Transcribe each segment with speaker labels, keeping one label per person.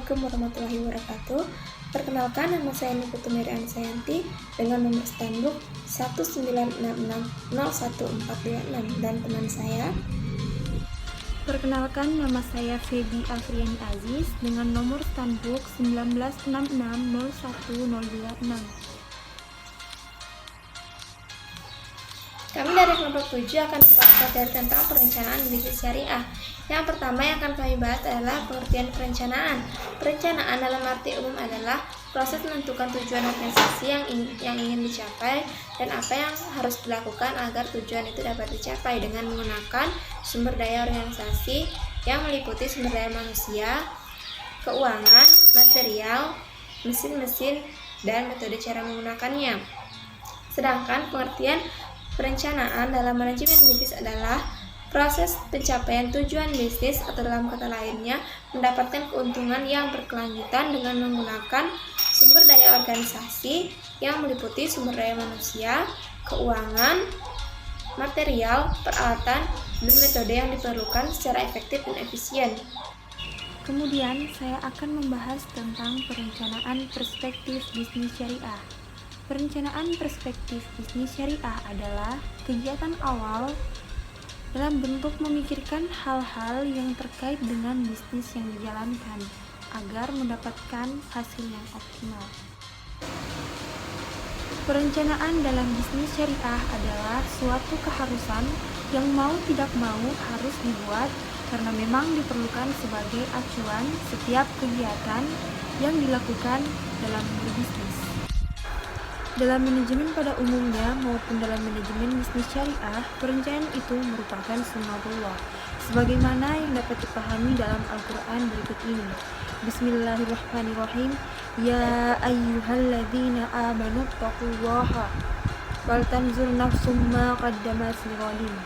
Speaker 1: Assalamualaikum warahmatullahi wabarakatuh. Perkenalkan, nama saya Niputu Mary Ansayanti dengan nomor standbook 196601426 dan teman saya.
Speaker 2: Perkenalkan, nama saya Feby Afriani Aziz dengan nomor standbook 1966010226.
Speaker 1: Kami dari kelompok 7 akan membahas materi tentang perencanaan bisnis syariah. Yang pertama yang akan kami bahas adalah pengertian perencanaan. Perencanaan dalam arti umum adalah proses menentukan tujuan organisasi yang ingin dicapai dan apa yang harus dilakukan agar tujuan itu dapat dicapai dengan menggunakan sumber daya organisasi yang meliputi sumber daya manusia, keuangan, material, mesin-mesin, dan metode cara menggunakannya. Sedangkan pengertian perencanaan dalam manajemen bisnis adalah proses pencapaian tujuan bisnis atau dalam kata lainnya mendapatkan keuntungan yang berkelanjutan dengan menggunakan sumber daya organisasi yang meliputi sumber daya manusia, keuangan, material, peralatan, dan metode yang diperlukan secara efektif dan efisien.
Speaker 2: Kemudian saya akan membahas tentang perencanaan perspektif bisnis syariah. Perencanaan perspektif bisnis syariah adalah kegiatan awal dalam bentuk memikirkan hal-hal yang terkait dengan bisnis yang dijalankan agar mendapatkan hasil yang optimal. Perencanaan dalam bisnis syariah adalah suatu keharusan yang mau tidak mau harus dibuat karena memang diperlukan sebagai acuan setiap kegiatan yang dilakukan dalam berbisnis. Dalam manajemen pada umumnya maupun dalam manajemen bisnis syariah, perencanaan itu merupakan sunnatullah, sebagaimana yang dapat dipahami dalam Al-Quran berikut ini. Bismillahirrahmanirrahim. Ya ayyuhalladzina amanu taqullaha wal tanzur nafsum ma qaddamat lighadin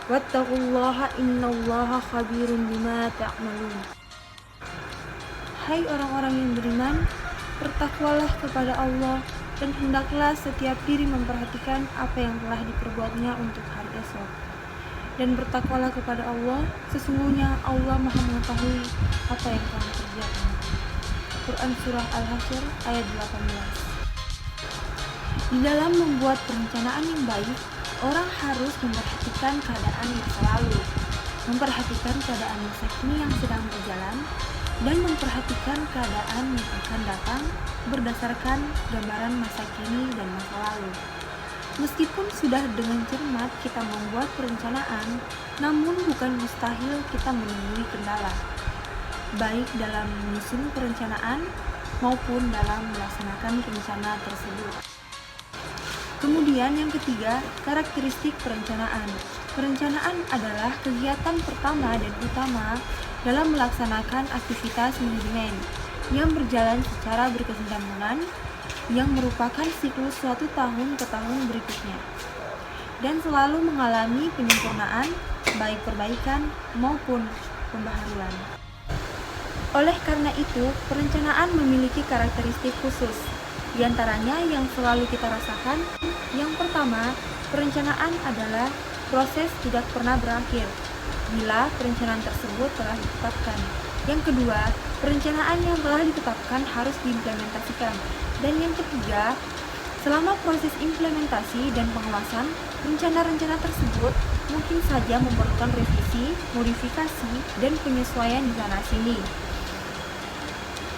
Speaker 2: wattaqullaha innallaha khabirun bima ta'malun. Hai orang-orang yang beriman, bertakwalah kepada Allah dan hendaklah setiap diri memperhatikan apa yang telah diperbuatnya untuk hari esok. Dan bertakwalah kepada Allah, sesungguhnya Allah Maha mengetahui apa yang kamu kerjakan. Quran Surah Al-Hasyr ayat 18. Di dalam membuat perencanaan yang baik, orang harus memperhatikan keadaan masa lalu, memperhatikan keadaan masa kini yang sedang berjalan, dan memperhatikan keadaan yang akan datang berdasarkan gambaran masa kini dan masa lalu. Meskipun sudah dengan cermat kita membuat perencanaan, namun bukan mustahil kita menemui kendala, baik dalam menyusun perencanaan maupun dalam melaksanakan rencana tersebut. Kemudian yang ketiga, karakteristik perencanaan. Perencanaan adalah kegiatan pertama dan utama dalam melaksanakan aktivitas manajemen yang berjalan secara berkesinambungan yang merupakan siklus suatu tahun ke tahun berikutnya dan selalu mengalami penyempurnaan baik perbaikan maupun pembaharuan. Oleh karena itu, perencanaan memiliki karakteristik khusus. Di antaranya yang selalu kita rasakan, yang pertama, perencanaan adalah proses tidak pernah berakhir bila perencanaan tersebut telah ditetapkan. Yang kedua, perencanaan yang telah ditetapkan harus diimplementasikan. Dan yang ketiga, selama proses implementasi dan pengawasan, rencana-rencana tersebut mungkin saja memerlukan revisi, modifikasi, dan penyesuaian di sana-sini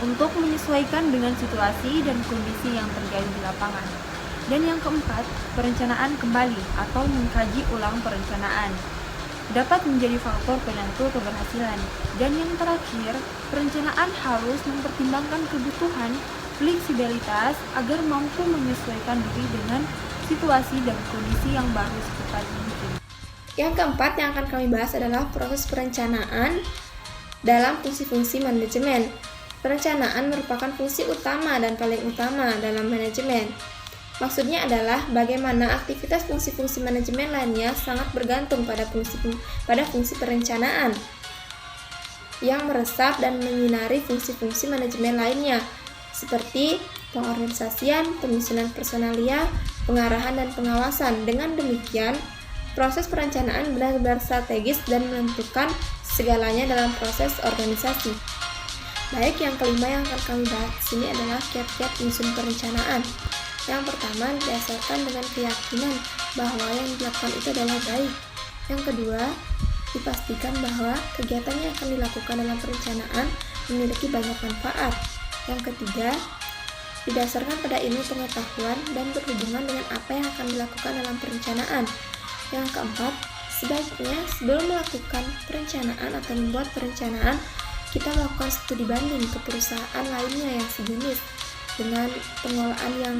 Speaker 2: untuk menyesuaikan dengan situasi dan kondisi yang terjadi di lapangan. Dan yang keempat, perencanaan kembali atau mengkaji ulang perencanaan dapat menjadi faktor penentu keberhasilan. Dan yang terakhir, perencanaan harus mempertimbangkan kebutuhan fleksibilitas agar mampu menyesuaikan diri dengan situasi dan kondisi yang baru secepat mungkin.
Speaker 1: Yang keempat yang akan kami bahas adalah proses perencanaan dalam fungsi-fungsi manajemen. Perencanaan merupakan fungsi utama dan paling utama dalam manajemen. Maksudnya adalah bagaimana aktivitas fungsi-fungsi manajemen lainnya sangat bergantung pada fungsi perencanaan yang meresap dan menyinari fungsi-fungsi manajemen lainnya seperti pengorganisasian, penyusunan personalia, pengarahan, dan pengawasan. Dengan demikian, proses perencanaan benar-benar strategis dan menentukan segalanya dalam proses organisasi. Baik, yang kelima yang akan kami bahas di sini adalah kiat-kiat menyusun perencanaan. Yang pertama, didasarkan dengan keyakinan bahwa yang dilakukan itu adalah baik. Yang kedua, dipastikan bahwa kegiatan yang akan dilakukan dalam perencanaan memiliki banyak manfaat. Yang ketiga, didasarkan pada ilmu pengetahuan dan berhubungan dengan apa yang akan dilakukan dalam perencanaan. Yang keempat, sebaiknya sebelum melakukan perencanaan atau membuat perencanaan, kita melakukan studi banding ke perusahaan lainnya yang sejenis dengan pengelolaan yang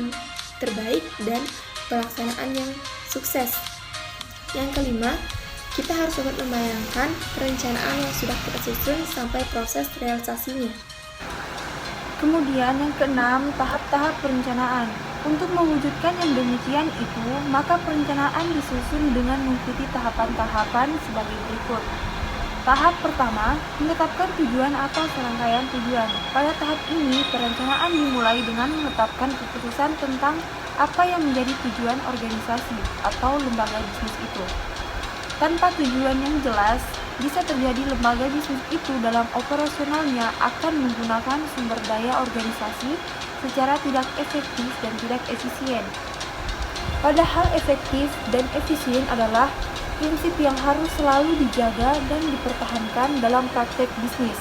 Speaker 1: terbaik dan pelaksanaan yang sukses. Yang kelima, kita harus dapat membayangkan perencanaan yang sudah kita susun sampai proses realisasinya.
Speaker 2: Kemudian yang keenam, tahap-tahap perencanaan. Untuk mewujudkan yang demikian itu, maka perencanaan disusun dengan mengikuti tahapan-tahapan sebagai berikut. Tahap pertama, menetapkan tujuan atau serangkaian tujuan. Pada tahap ini, perencanaan dimulai dengan menetapkan keputusan tentang apa yang menjadi tujuan organisasi atau lembaga bisnis itu. Tanpa tujuan yang jelas, bisa terjadi lembaga bisnis itu dalam operasionalnya akan menggunakan sumber daya organisasi secara tidak efektif dan tidak efisien. Padahal efektif dan efisien adalah prinsip yang harus selalu dijaga dan dipertahankan dalam praktek bisnis.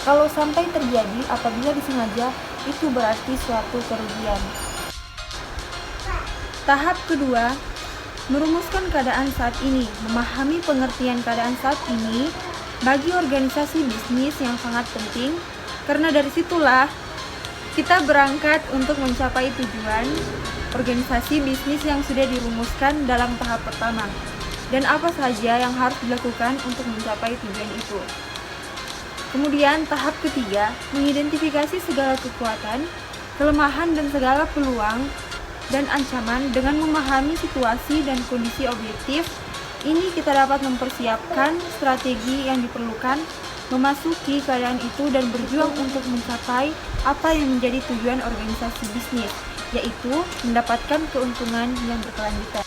Speaker 2: Kalau sampai terjadi apabila disengaja, itu berarti suatu kerugian. Tahap kedua, merumuskan keadaan saat ini. Memahami pengertian keadaan saat ini bagi organisasi bisnis yang sangat penting, karena dari situlah kita berangkat untuk mencapai tujuan organisasi bisnis yang sudah dirumuskan dalam tahap pertama, dan apa saja yang harus dilakukan untuk mencapai tujuan itu. Kemudian tahap ketiga, mengidentifikasi segala kekuatan, kelemahan dan segala peluang dan ancaman dengan memahami situasi dan kondisi objektif. Ini kita dapat mempersiapkan strategi yang diperlukan memasuki keadaan itu dan berjuang untuk mencapai apa yang menjadi tujuan organisasi bisnis, yaitu mendapatkan keuntungan yang berkelanjutan.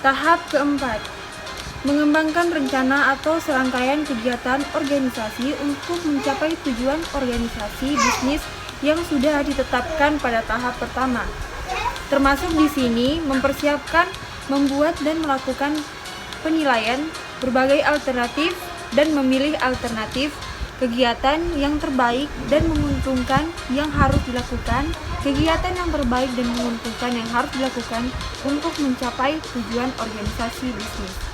Speaker 2: Tahap keempat, mengembangkan rencana atau serangkaian kegiatan organisasi untuk mencapai tujuan organisasi bisnis yang sudah ditetapkan pada tahap pertama. Termasuk di sini mempersiapkan, membuat dan melakukan penilaian berbagai alternatif dan memilih alternatif kegiatan yang terbaik dan menguntungkan yang harus dilakukan, kegiatan yang terbaik dan menguntungkan yang harus dilakukan untuk mencapai tujuan organisasi bisnis.